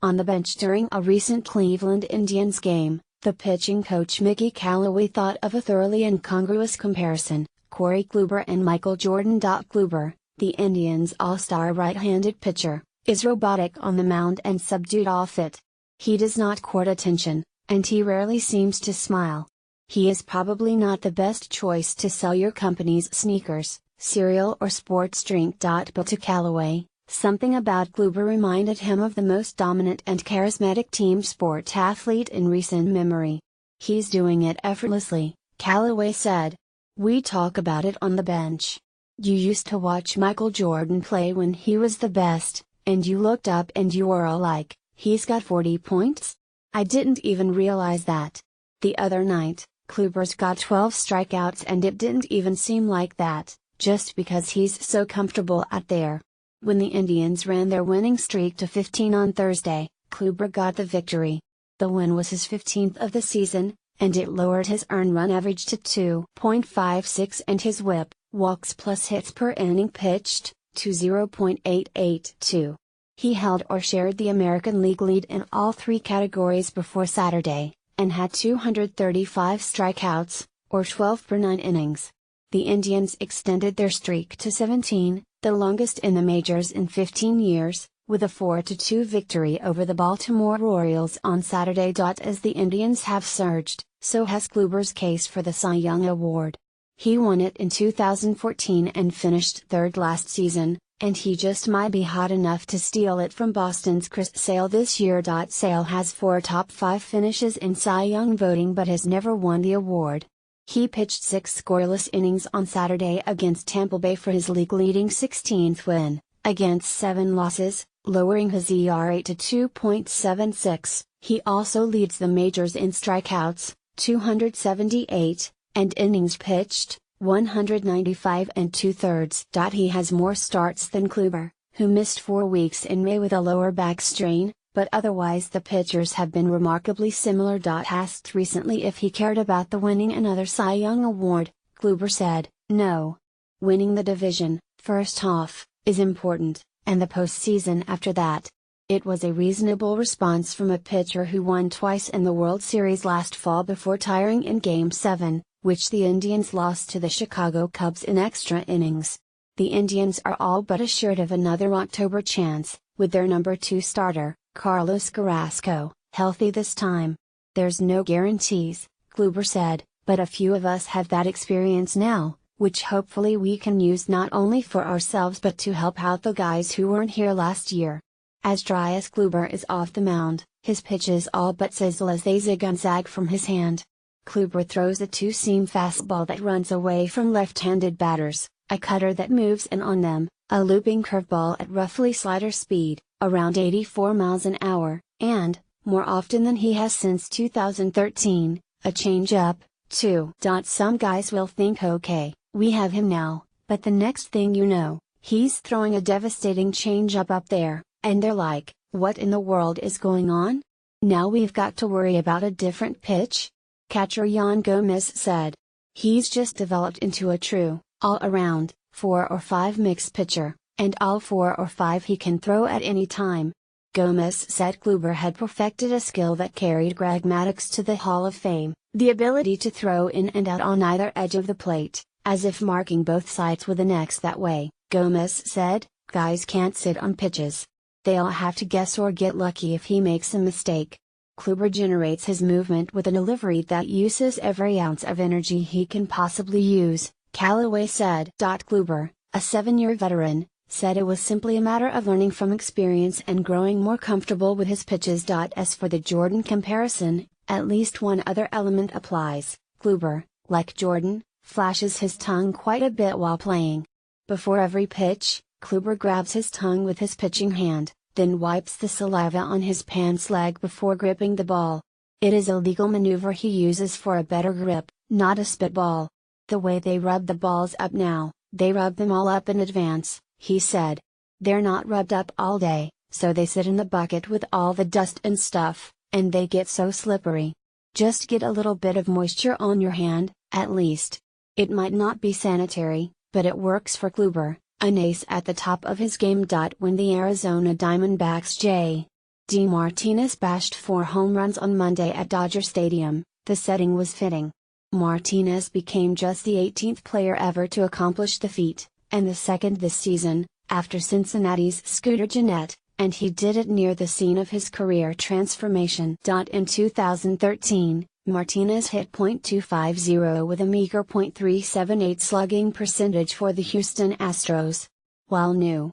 On the bench during a recent Cleveland Indians game, the pitching coach Mickey Callaway thought of a thoroughly incongruous comparison: Corey Kluber and Michael Jordan. Kluber, the Indians' all-star right-handed pitcher, is robotic on the mound and subdued off it. He does not court attention, and he rarely seems to smile. He is probably not the best choice to sell your company's sneakers, cereal or sports drink. But to Callaway, something about Kluber reminded him of the most dominant and charismatic team sport athlete in recent memory. He's doing it effortlessly, Callaway said. We talk about it on the bench. You used to watch Michael Jordan play when he was the best, and you looked up and you were all like, he's got 40 points? I didn't even realize that. The other night, Kluber's got 12 strikeouts and it didn't even seem like that, just because he's so comfortable out there. When the Indians ran their winning streak to 15 on Thursday, Kluber got the victory. The win was his 15th of the season, and it lowered his earned run average to 2.56 and his whip, walks plus hits per inning pitched, to 0.882. He held or shared the American League lead in all three categories before Saturday, and had 235 strikeouts, or 12 per 9 innings. The Indians extended their streak to 17, the longest in the majors in 15 years, with a 4-2 victory over the Baltimore Orioles on Saturday. As the Indians have surged, so has Kluber's case for the Cy Young Award. He won it in 2014 and finished third last season, and he just might be hot enough to steal it from Boston's Chris Sale this year. Sale has 4 top 5 finishes in Cy Young voting but has never won the award. He pitched 6 scoreless innings on Saturday against Tampa Bay for his league-leading 16th win, against 7 losses, lowering his ERA to 2.76. He also leads the majors in strikeouts, 278, and innings pitched, 195 2/3. He has more starts than Kluber, who missed 4 weeks in May with a lower back strain, but otherwise the pitchers have been remarkably similar. Asked recently if he cared about the winning another Cy Young Award, Kluber said, "No. Winning the division, first half, is important, and the postseason after that." It was a reasonable response from a pitcher who won twice in the World Series last fall before tiring in Game 7, which the Indians lost to the Chicago Cubs in extra innings. The Indians are all but assured of another October chance, with their number 2 starter, Carlos Carrasco, healthy this time. There's no guarantees, Kluber said, but a few of us have that experience now, which hopefully we can use not only for ourselves but to help out the guys who weren't here last year. As dry as Kluber is off the mound, his pitches all but sizzle as they zig and zag from his hand. Kluber throws a 2-seam fastball that runs away from left-handed batters, a cutter that moves in on them, a looping curveball at roughly slider speed, around 84 miles an hour, and, more often than he has since 2013, a changeup, too. Some guys will think, okay, we have him now, but the next thing you know, he's throwing a devastating changeup up there, and they're like, what in the world is going on? Now we've got to worry about a different pitch? Catcher Yan Gomez said. He's just developed into a true, all-around, 4 or 5 mix pitcher, and all 4 or 5 he can throw at any time. Gomez said Kluber had perfected a skill that carried Greg Maddux to the Hall of Fame, the ability to throw in and out on either edge of the plate, as if marking both sides with an X that way. Gomez said, guys can't sit on pitches. They all have to guess or get lucky if he makes a mistake. Kluber generates his movement with a delivery that uses every ounce of energy he can possibly use, Callaway said. Kluber, a 7-year veteran, said it was simply a matter of learning from experience and growing more comfortable with his pitches. As for the Jordan comparison, at least one other element applies. Kluber, like Jordan, flashes his tongue quite a bit while playing. Before every pitch, Kluber grabs his tongue with his pitching hand, then wipes the saliva on his pants leg before gripping the ball. It is a legal maneuver he uses for a better grip, not a spitball. The way they rub the balls up now, they rub them all up in advance, he said. They're not rubbed up all day, so they sit in the bucket with all the dust and stuff, and they get so slippery. Just get a little bit of moisture on your hand, at least. It might not be sanitary, but it works for Kluber, an ace at the top of his game. When the Arizona Diamondbacks J. D. Martinez bashed 4 home runs on Monday at Dodger Stadium. The setting was fitting. Martinez became just the 18th player ever to accomplish the feat, and the second this season, after Cincinnati's Scooter Gennett, and he did it near the scene of his career transformation. In 2013, Martinez hit .250 with a meager .378 slugging percentage for the Houston Astros. While new,